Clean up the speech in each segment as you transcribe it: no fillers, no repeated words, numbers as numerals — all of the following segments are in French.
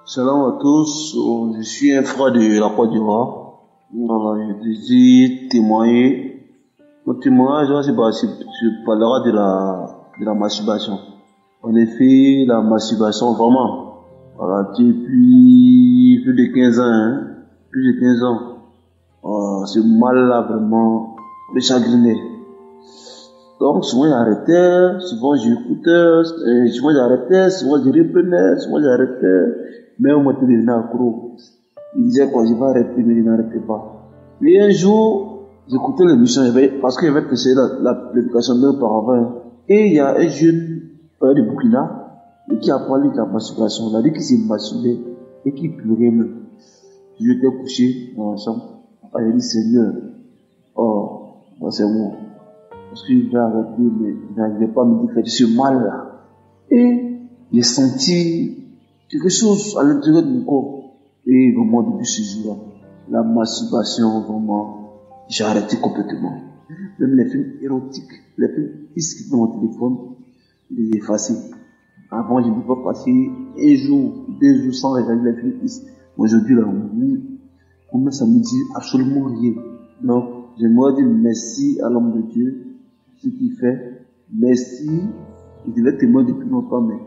Salam à tous, je suis un frère de la Côte d'Ivoire. Voilà, je désire témoigner. Mon témoignage, je parlera de la masturbation. En effet, la masturbation, vraiment, voilà, depuis plus de 15 ans, plus de 15 ans, ce mal-là vraiment me chagrinait. Donc, souvent j'arrêtais, souvent j'écoutais, souvent j'arrêtais, souvent je reprenais, souvent j'arrêtais. Mais on m'a donné un accro. Il disait quoi, je vais arrêter, mais il n'arrêtait pas. Mais un jour, j'écoutais l'émission, parce qu'il y avait essayé l'application de auparavant. Et il y a un jeune frère de Burkina, qui a parlé de la masturbation. Il a dit qu'il s'est masturbé et qu'il pleurait même. Je l'étais couché dans la chambre. Il a dit, Seigneur, oh, moi c'est moi. Parce que je vais arrêter, mais je n'arrivais pas à me défaire de ce mal-là. Et j'ai senti quelque chose à l'intérieur de mon corps. Et vraiment, depuis ce jour-là, la masturbation, vraiment, j'ai arrêté complètement. Même les films érotiques, les films qui sont dans mon téléphone, je les ai effacés. Avant, je ne pouvais pas passer un jour, 2 jours sans regarder les films. Aujourd'hui, là, ça me dit absolument rien. Donc, j'aimerais dire merci à l'homme de Dieu, ce qu'il fait. Merci. Il devait témoigner depuis longtemps, mais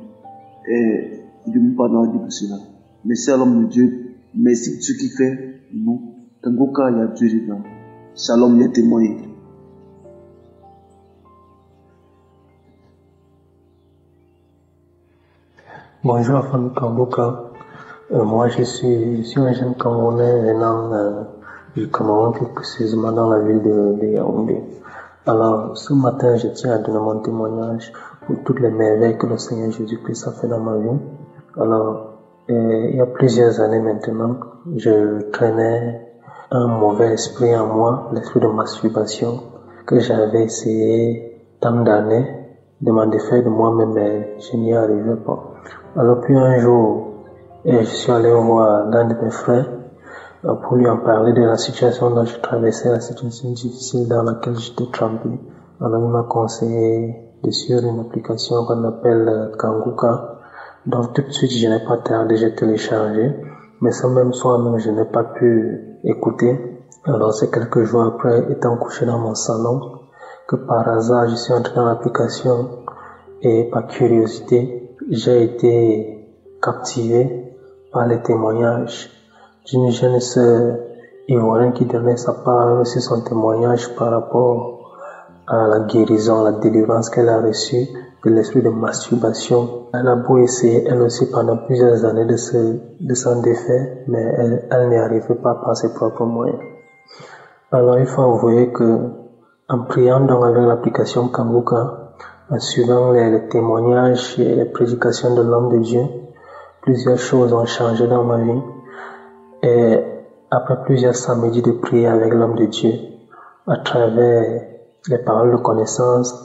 il ne m'a pas dit pour cela. Merci à l'homme de Dieu. Merci pour ce qu'il fait. Non. Tangoka, il y a Dieu dedans. Shalom, il est témoigné. Bonjour, famille Kangoka. Moi, je suis un jeune Camerounais venant du Cameroun, plus précisément dans la ville de Yaoundé. Alors, ce matin, je tiens à donner mon témoignage pour toutes les merveilles que le Seigneur Jésus-Christ a fait dans ma vie. Alors, il y a plusieurs années maintenant, je traînais un mauvais esprit en moi, l'esprit de masturbation, que j'avais essayé tant d'années de m'en défaire de moi-même, mais je n'y arrivais pas. Alors puis un jour, je suis allé voir l'un de mes frères pour lui en parler de la situation dont je traversais, la situation difficile dans laquelle j'étais trempé. Alors il m'a conseillé de suivre une application qu'on appelle Kangoka. Donc tout de suite, je n'ai pas tardé, j'ai téléchargé. Mais ce même soir même, je n'ai pas pu écouter. Alors c'est quelques jours après, étant couché dans mon salon, que par hasard, je suis entré dans l'application et par curiosité, j'ai été captivé par les témoignages d'une jeune sœur ivoirienne qui donnait sa part aussi son témoignage par rapport à la guérison, la délivrance qu'elle a reçue de l'esprit de masturbation. Elle a beau essayer, elle aussi, pendant plusieurs années de s'en défaire, mais elle n'y arrivait pas par ses propres moyens. Alors, il faut avouer que, en priant donc avec l'application Kangoka, en suivant les témoignages et les prédications de l'homme de Dieu, plusieurs choses ont changé dans ma vie. Et après plusieurs samedis de prière avec l'homme de Dieu, à travers les paroles de connaissance,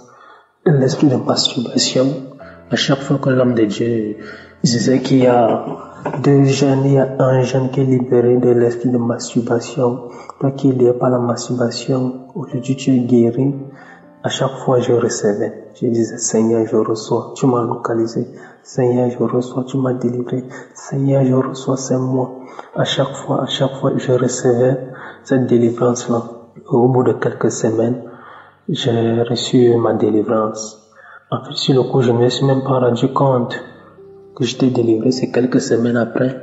l'esprit de masturbation, à chaque fois que l'homme de Dieu disait qu'il y a 2 jeunes, il y a un jeune qui est libéré de l'esprit de masturbation, toi qui es lié par la masturbation, aujourd'hui tu es guéri. À chaque fois, je recevais. Je disais, Seigneur, je reçois. Tu m'as localisé. Seigneur, je reçois. Tu m'as délivré. Seigneur, je reçois. C'est moi. À chaque fois, je recevais cette délivrance-là. Au bout de quelques semaines, j'ai reçu ma délivrance. En fait, sur le coup, je ne me suis même pas rendu compte que j'étais délivré. C'est quelques semaines après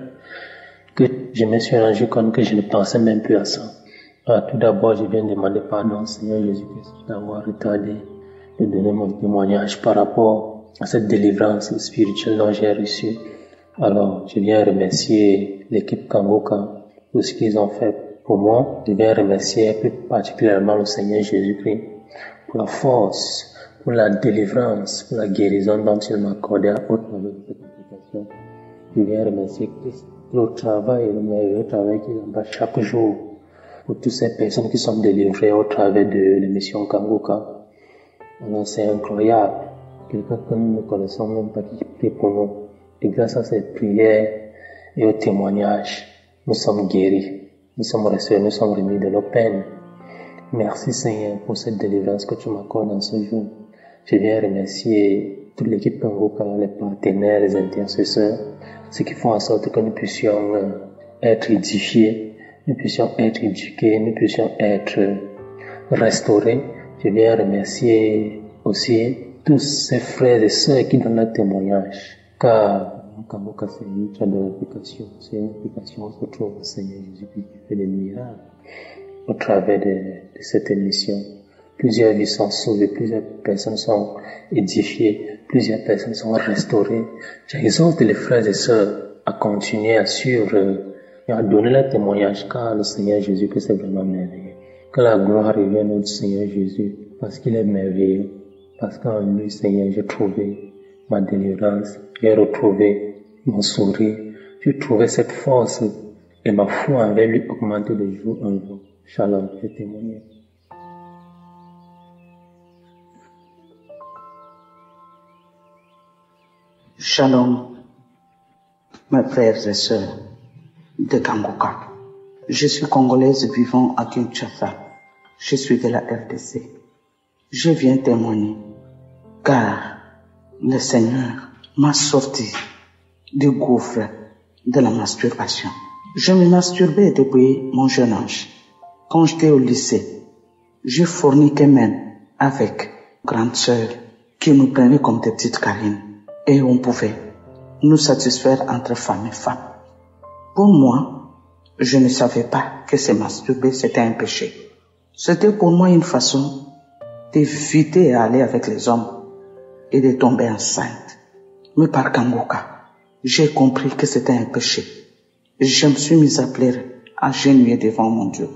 que je me suis rendu compte que je ne pensais même plus à ça. Tout d'abord, je viens demander pardon, Seigneur Jésus-Christ, d'avoir retardé de donner mon témoignage par rapport à cette délivrance spirituelle dont j'ai reçue. Alors, je viens remercier l'équipe Kangoka pour ce qu'ils ont fait pour moi. Je viens remercier plus particulièrement le Seigneur Jésus-Christ pour la force, pour la délivrance, pour la guérison dont il m'a accordé au travers de cette application. Je viens remercier Christ pour le travail, le merveilleux travail qu'il en bat chaque jour pour toutes ces personnes qui sont délivrées au travers de l'émission Kangoka. Alors c'est incroyable. Quelqu'un que nous ne connaissons même pas qui prie pour nous. Et grâce à cette prière et au témoignage, nous sommes guéris. Nous sommes restés, nous sommes remis de nos peines. Merci Seigneur pour cette délivrance que tu m'accordes en ce jour. Je viens remercier toute l'équipe Kangoka, les partenaires, les intercesseurs, ce qui font en sorte que nous puissions être édifiés, nous puissions être éduqués, nous puissions être restaurés. Je viens remercier aussi tous ces frères et sœurs qui donnent leur témoignage, car Kangoka c'est une très belle application, c'est une application où on se retrouve au Seigneur Jésus-Christ qui fait des miracles au travers de cette émission. Plusieurs vies sont sauvées, plusieurs personnes sont édifiées, plusieurs personnes sont restaurées. J'exhorte les frères et sœurs à continuer à suivre et à donner leur témoignage, car le Seigneur Jésus-Christ c'est vraiment merveilleux. Que la gloire revienne au Seigneur Jésus, parce qu'il est merveilleux, parce qu'en lui, Seigneur, j'ai trouvé ma délivrance, j'ai retrouvé mon sourire, j'ai trouvé cette force et ma foi envers lui augmenter de jour en jour. Shalom, je témoigne. Shalom, mes frères et sœurs de Kangoka. Je suis congolaise vivant à Kinshasa. Je suis de la RDC. Je viens témoigner, car le Seigneur m'a sorti du gouffre de la masturbation. Je me masturbais depuis mon jeune âge. Quand j'étais au lycée, je forniquais même avec une grande sœur qui nous prenait comme des petites carines et on pouvait nous satisfaire entre femmes et femmes. Pour moi, je ne savais pas que se masturber c'était un péché. C'était pour moi une façon d'éviter d'aller avec les hommes et de tomber enceinte. Mais par Kangoka, j'ai compris que c'était un péché. Je me suis mis à pleurer, à genouiller devant mon Dieu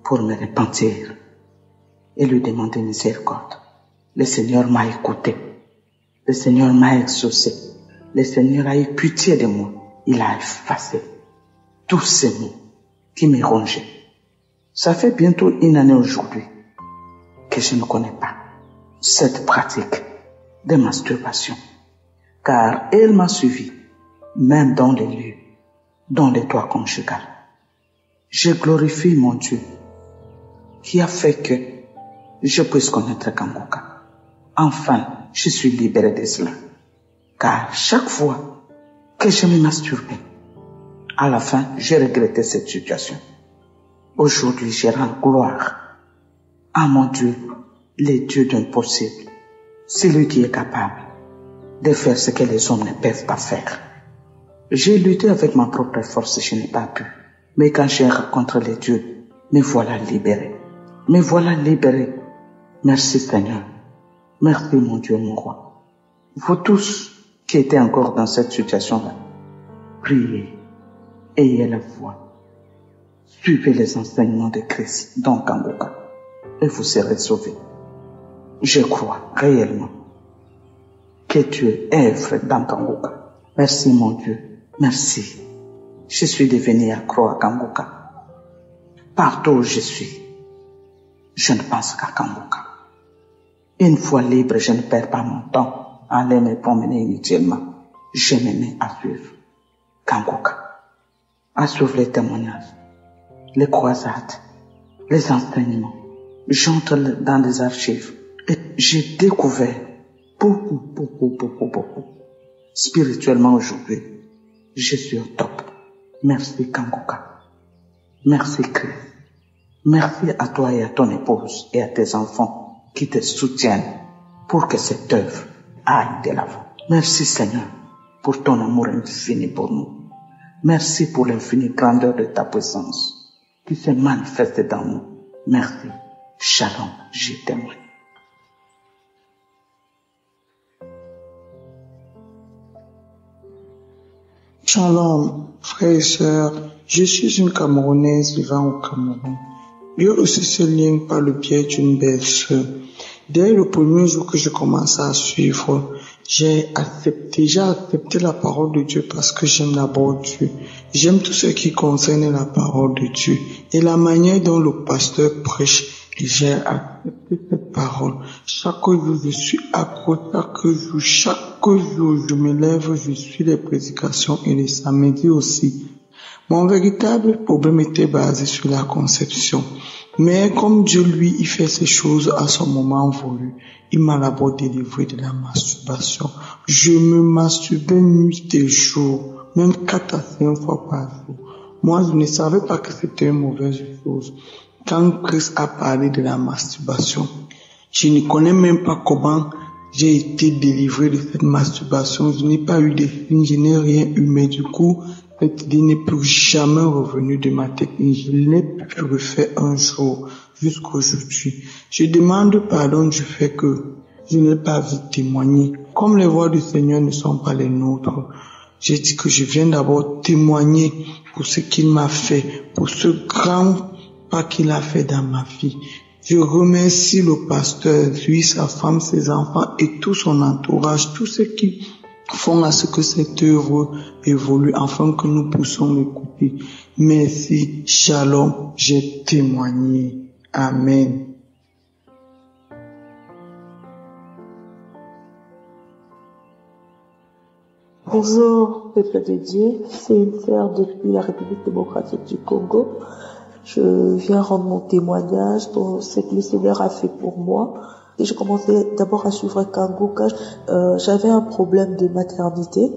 pour me repentir et lui demander miséricorde. Le Seigneur m'a écouté. Le Seigneur m'a exaucé. Le Seigneur a eu pitié de moi. Il a effacé tous ces mots qui me rongeaient. Ça fait bientôt une année aujourd'hui que je ne connais pas cette pratique de masturbation, car elle m'a suivi même dans les lieux, dans les toits conjugales. Je glorifie mon Dieu qui a fait que je puisse connaître Kangoka. Enfin, je suis libéré de cela, car chaque fois que je me masturbais, à la fin, j'ai regretté cette situation. Aujourd'hui, je rends gloire à mon Dieu, le Dieu d'impossible. C'est lui qui est capable de faire ce que les hommes ne peuvent pas faire. J'ai lutté avec ma propre force, je n'ai pas pu. Mais quand j'ai rencontré les dieux, me voilà libéré. Me voilà libéré. Merci Seigneur. Merci mon Dieu, mon roi. Vous tous qui étiez encore dans cette situation-là, priez, ayez la foi. Suivez les enseignements de Christ dans Kangoka et vous serez sauvés. Je crois réellement que Dieu œuvre dans Kangoka. Merci mon Dieu, merci. Je suis devenu accro à Kangoka. Partout où je suis, je ne pense qu'à Kangoka. Une fois libre, je ne perds pas mon temps à aller me promener inutilement. Je me mets à suivre Kangoka, à suivre les témoignages, les croisades, les enseignements. J'entre dans les archives et j'ai découvert beaucoup. Spirituellement aujourd'hui, je suis au top. Merci Kangoka. Merci Christ. Merci à toi et à ton épouse et à tes enfants qui te soutiennent pour que cette œuvre aille de l'avant. Merci Seigneur pour ton amour infini pour nous. Merci pour l'infinie grandeur de ta puissance qui se manifeste dans nous. Merci. Shalom, je témoigne. Shalom, frères et sœurs. Je suis une Camerounaise vivant au Cameroun. Dieu aussi se lien par le biais d'une belle sœur. Dès le premier jour que je commençais à suivre, j'ai accepté la parole de Dieu parce que j'aime d'abord Dieu. J'aime tout ce qui concerne la parole de Dieu et la manière dont le pasteur prêche. J'ai accepté cette parole. Chaque jour, je suis accro. Chaque jour, je me lève, je suis les prédications et les samedis aussi. Mon véritable problème était basé sur la conception. Mais comme Dieu, lui, il fait ces choses à son moment voulu, il m'a d'abord délivré de la masturbation. Je me masturbais nuit et jour, même 4 à 5 fois par jour. Moi, je ne savais pas que c'était une mauvaise chose. Quand Christ a parlé de la masturbation, je ne connais même pas comment j'ai été délivré de cette masturbation. Je n'ai pas eu de signes, je n'ai rien eu, mais du coup, cette idée n'est plus jamais revenue de ma tête. Je l'ai pu refaire un jour jusqu'aujourd'hui. Je demande pardon du fait que je n'ai pas vu témoigner. Comme les voix du Seigneur ne sont pas les nôtres, j'ai dit que je viens d'abord témoigner pour ce qu'il m'a fait, pour ce grand pas qu'il a fait dans ma vie. Je remercie le pasteur, lui, sa femme, ses enfants et tout son entourage, tous ceux qui font à ce que cette œuvre évolue afin que nous puissions l'écouter. Merci, shalom, j'ai témoigné. Amen. Bonjour, peuple de Dieu, c'est une sœur depuis la République démocratique du Congo. Je viens rendre mon témoignage pour ce que le Seigneur a fait pour moi. Et je commençais d'abord à suivre Kangoka. J'avais un problème de maternité.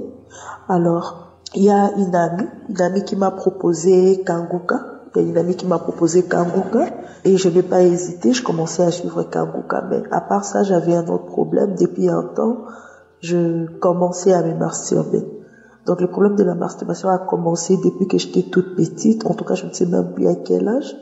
Alors, il y a une amie qui m'a proposé Kangoka. Il y a une amie qui m'a proposé Kangoka. Et je n'ai pas hésité, je commençais à suivre Kangoka. Mais à part ça, j'avais un autre problème. Depuis un temps, je commençais à me masturber. Donc le problème de la masturbation a commencé depuis que j'étais toute petite. En tout cas, je ne sais même plus à quel âge.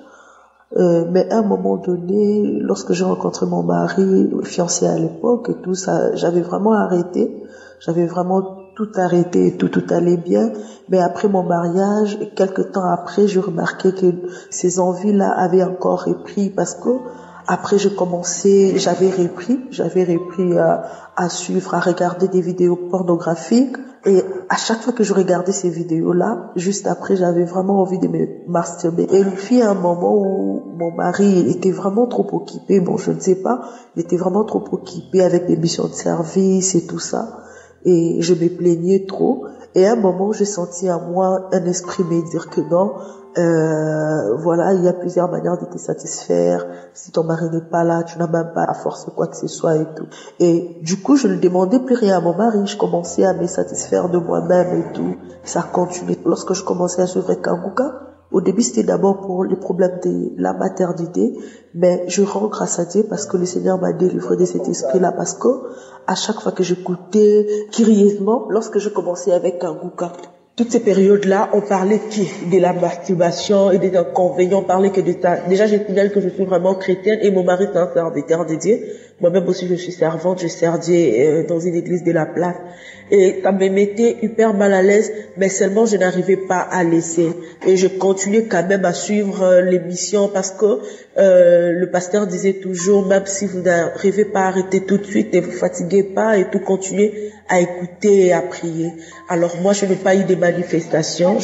Mais à un moment donné, lorsque j'ai rencontré mon mari, fiancé à l'époque et tout ça, j'avais vraiment arrêté. J'avais vraiment tout arrêté et tout allait bien. Mais après mon mariage, quelques temps après, je remarquais que ces envies-là avaient encore repris parce que après j'avais repris à suivre, à regarder des vidéos pornographiques. Et à chaque fois que je regardais ces vidéos-là, juste après, j'avais vraiment envie de me masturber. Et il fut un moment où mon mari était vraiment trop occupé. Bon, je ne sais pas, il était vraiment trop occupé avec des missions de service et tout ça. Et je me plaignais trop. Et à un moment, j'ai senti à moi un esprit me dire que non, voilà, il y a plusieurs manières de te satisfaire. Si ton mari n'est pas là, tu n'as même pas à forcer quoi que ce soit et tout. Et du coup, je ne demandais plus rien à mon mari. Je commençais à me satisfaire de moi-même et tout. Ça continuait. Lorsque je commençais à suivre Kangoka, au début, c'était d'abord pour les problèmes de la maternité, mais je rends grâce à Dieu parce que le Seigneur m'a délivré de cet esprit-là, parce que à chaque fois que j'écoutais curieusement, lorsque je commençais avec Kangoka, toutes ces périodes-là, on parlait de la masturbation et des inconvénients, on parlait que de ça. Déjà, je signale que je suis vraiment chrétienne et mon mari est un serviteur de Dieu. Moi-même aussi, je suis servante, je sers Dieu dans une église de la place. Et ça me mettait hyper mal à l'aise, mais seulement je n'arrivais pas à laisser. Et je continuais quand même à suivre l'émission parce que le pasteur disait toujours, même si vous n'arrivez pas à arrêter tout de suite, ne vous fatiguez pas et tout, continuez à écouter et à prier. Alors moi, je n'ai pas eu de manifestations,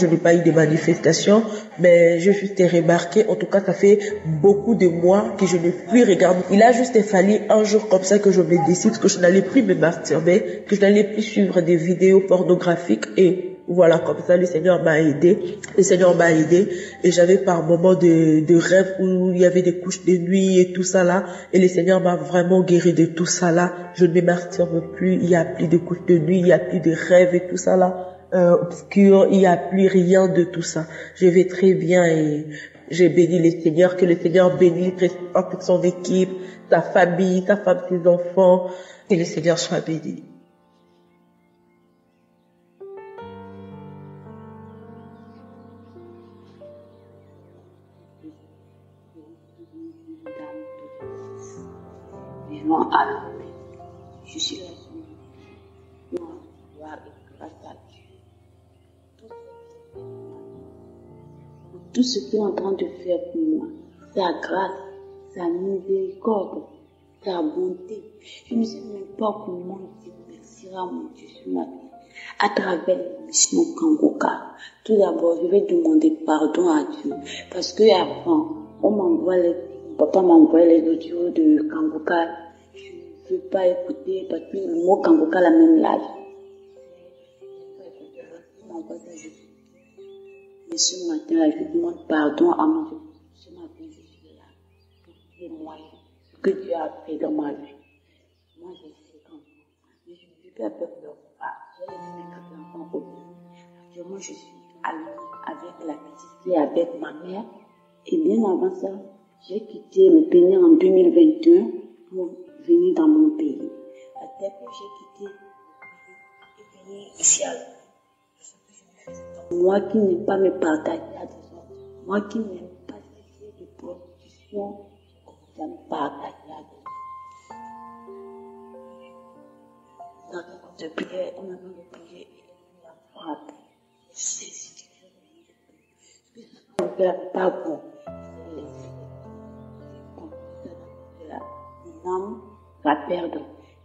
mais je juste remarqué, en tout cas, ça fait beaucoup de mois que je ne plus regarder. Il a juste fallu un jour comme ça que je me décide que je n'allais plus me masturber, que je n'allais plus suivre des vidéos pornographiques et voilà, comme ça, le Seigneur m'a aidé. Et j'avais par moments de rêves où il y avait des couches de nuit et tout ça là. Et le Seigneur m'a vraiment guéri de tout ça là. Je ne me masturbe plus, il n'y a plus de couches de nuit, il n'y a plus de rêves et tout ça là. Obscur, il n'y a plus rien de tout ça. Je vais très bien et j'ai béni le Seigneur, que le Seigneur bénisse toute son équipe, sa famille, sa femme, ses enfants. Que le Seigneur soit béni. Je suis là. Gloire et grâce à Dieu. Tout ce qu'il est en train de faire pour moi, sa grâce, sa miséricorde, sa bonté. Je ne sais même pas comment dire merci à mon Dieu sur ma vie. À travers la mission Kangoka, tout d'abord, je vais demander pardon à Dieu. Parce que avant, papa m'envoie les audios de Kangoka. Je ne veux pas écouter parce que le mot Kangoka la même l'âge. Et ce matin-là, je demande pardon à mon Dieu. Ce matin, je suis là. témoigner ce que Dieu a fait dans ma vie. Moi, j'ai 5 ans. Mais je ne vis plus avec leur papa. J'ai laissé mes 4 enfants au pays. Actuellement, je suis à Londres avec la petite fille, avec ma mère. Et bien avant ça, j'ai quitté le pays en 2021 pour venir dans mon pays. À tel que j'ai quitté et venir ici à Londres. Moi qui n'aime pas me partager à des autres, moi qui n'aime pas cesser de prostitution, je me partage à des autres. Dans le temps de prière, on a besoin de prier et il a frappé. C'est si tu veux ne faire pas bon. L'âme va perdre.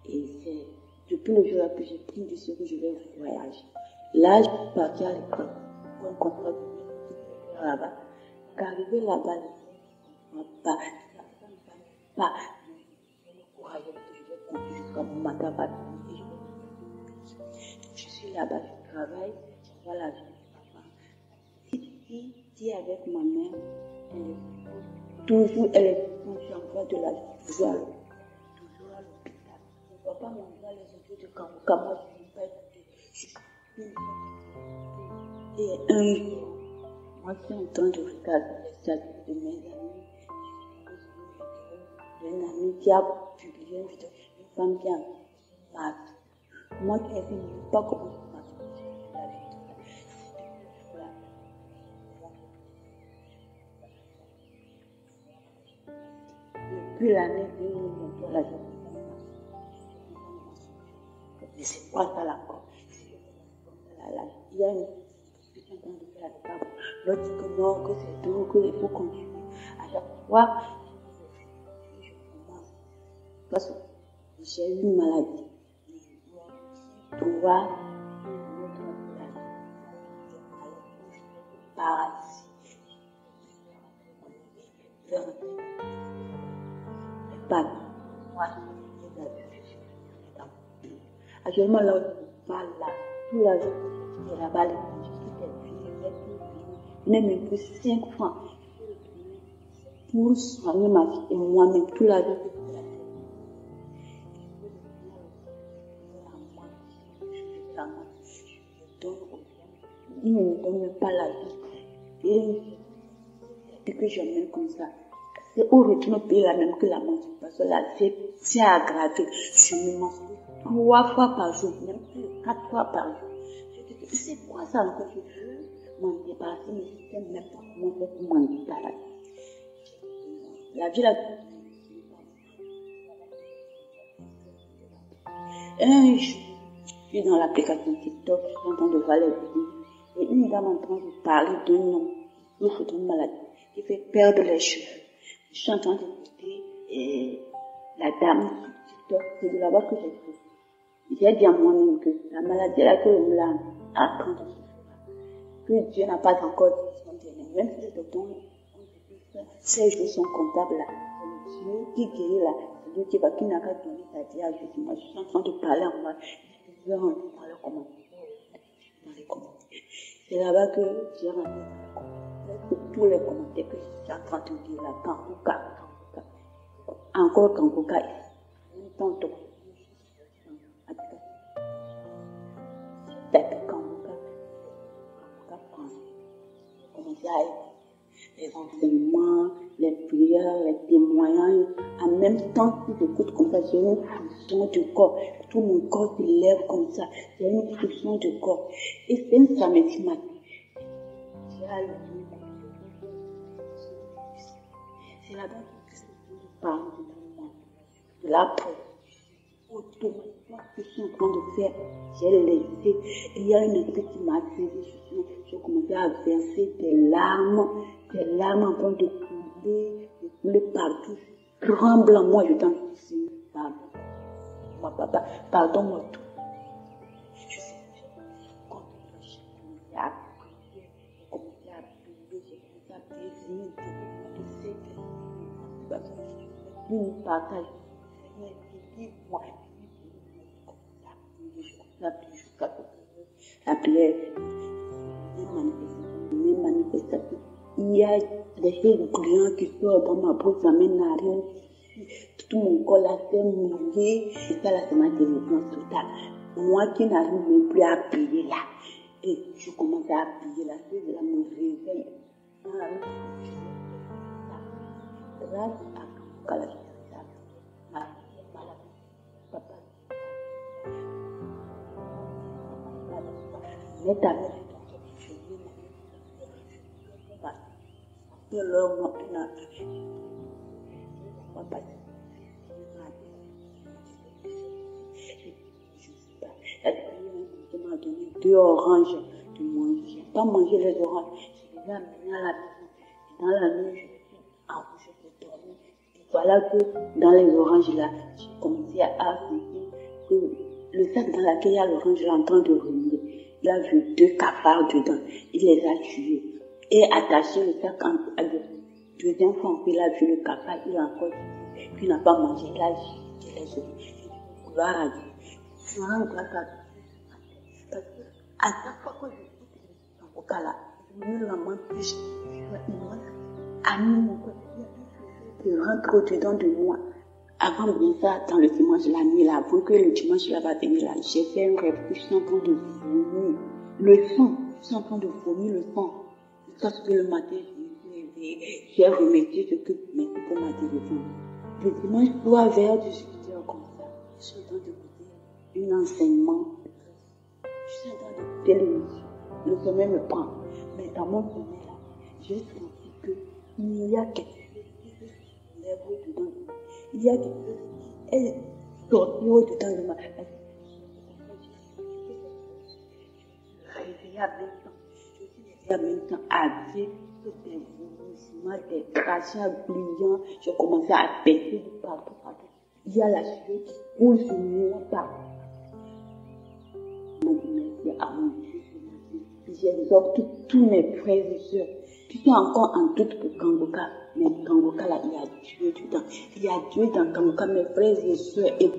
Et c'est depuis le jour-là que j'ai pris une décision que je vais voyager. Là, je suis partie à l'école pour un contrat de là-bas. Qu'arriver là-bas, je ne pas le courage que je vais conduire jusqu'à mon mandat va finir. Je suis là-bas, je travaille, je vois la vie de ma femme. Petite fille avec ma mère, elle est en voie de la vie, toujours à l'hôpital. Je ne vois pas m'envoyer les autres de Kangoka, moi je ne vais pas écouter. Et un jour, moi je suis en train de regarder les statuts de mes amis. J'ai une amie qui a publié une vidéo, une femme qui a marre. Moi qui ai vu, je ne sais pas comment je marche. La vidéo. Depuis l'année 2023, la journée. Mais c'est quoi ça là encore? Il y a une discussion en train de faire avec Gabo. L'autre dit que non, que c'est tout, qu'il faut continuer. À chaque fois, je commence. Parce que j'ai eu une maladie. Trouver une autre maladie. Paralysie. Pas moi, je suis actuellement, là où je parle, là, tout l'argent que j'ai là-bas, je n'ai même plus 5 francs pour soigner ma vie et moi-même, tout l'argent que j'ai là. Il ne me donne pas la vie. Et depuis que j'emmène comme ça, c'est au retour payer la même que la mention. Parce que là, c'est aggravé. Je me mange 3 fois par jour, même plus 4 fois par jour. Je dis que c'est quoi ça encore? Je veux m'en débarrasser, mais je ne sais même pas comment faire pour m'en débarrasser. La vie, un jour, je suis dans l'application TikTok, je suis en train de voir les vidéos. Et une dame est en train de parler d'un homme qui souffre d'une maladie, qui fait perdre les cheveux. Je suis en train d'écouter et la dame sur TikTok, c'est de là-bas que j'ai fait. J'ai dit à moi-même que la maladie là que l'on l'a à 30 ans, que Dieu n'a pas encore dit son dernier. Même si les docteurs ont dit que ces jours sont comptables là, c'est Dieu qui guérit là, c'est Dieu qui n'a qu'à donner sa vie à Jésus. Moi, je suis en train de parler en moi, je vais rentrer dans le commentaire. C'est là-bas que j'ai rentré dans les commentaires. Tous les commentaires que je suis en train de dire là, Kangoka, encore Kangoka, en même temps, les enseignements, les prières, les témoignages, en même temps que j'écoute comme ça, j'ai une frustration du corps, tout mon corps se lève comme ça, j'ai une frustration du corps. Et c'est un samedi matin. J'ai allumé c'est là-bas que je parle de la peau. Automatiquement, ce que je suis en train de faire, j'ai laissé. Et il y a une espèce qui m'a saisi. Je commençais à verser des larmes en train de couler partout. Tremblant, moi, je t'en dis, pardon. Moi, papa, pardonne-moi tout. Je sais, quand j'ai commencé à prier, j'ai commencé à prier, plus nous partageons. Moi, la prière, les manifestations. Il y a des choses gluantes qui sortent dans ma bouche, ça m'énerve. tout mon corps là s'est mouillé. Et ça là, c'est ma délivrance totale. Moi qui n'arrive même plus à payer là. Et je commence à payer là, c'est là me réveille. Grâce à Kangoka, papa. Mais ta mère, elle m'a donné 2 oranges de manger. Je n'ai pas mangé les oranges. Je les ai amenées à la maison. Dans la nuit, je peux dormir. Et voilà que dans les oranges là, j'ai commencé à sentir que le sac dans lequel il y a l'orange est en train de remuer. Il a vu 2 cafards dedans. Il les a tués. Et attaché le sac à deux. Deuxième fois, il a vu le cafard, il a encore dit qu'il n'a pas mangé. Il a jeté les autres. Gloire à Dieu. Je me rends grâce à Dieu. Parce que à chaque fois que je suis au cas là, je me la main plus. Mon corps, il rentre dedans de moi. Avant de ça, dans le dimanche, la nuit là, avant que le dimanche là va venir là, j'ai fait un rêve que je suis en train de vomir le sang. Je suis en train de vomir le sang. Jusqu'à ce que le matin, j'ai remercié ce que merci pour ma délivrance. Le dimanche, soir, vers 18h comme ça, je suis en train d'écouter un enseignement. Je suis en train d'écouter l'émission. Le sommeil me prend. Mais dans mon sommeil là, j'ai senti qu'il y a quelque chose qui se lève au-dedans de moi. Il y a quelque chose qui est sorti au-dedans de moi. Je suis en même temps habillée, des vomissements, des crachats brillants. Je commençais à péter de partout. Il y a la sueur qui coule sur moi partout. Je dis merci à mon Dieu. J'exhorte tous mes frères et sœurs qui sont encore en doute pour Kangoka. Mais Kangoka là, il y a Dieu dedans. Il y a Dieu dans Kangoka, mes frères et sœurs. Et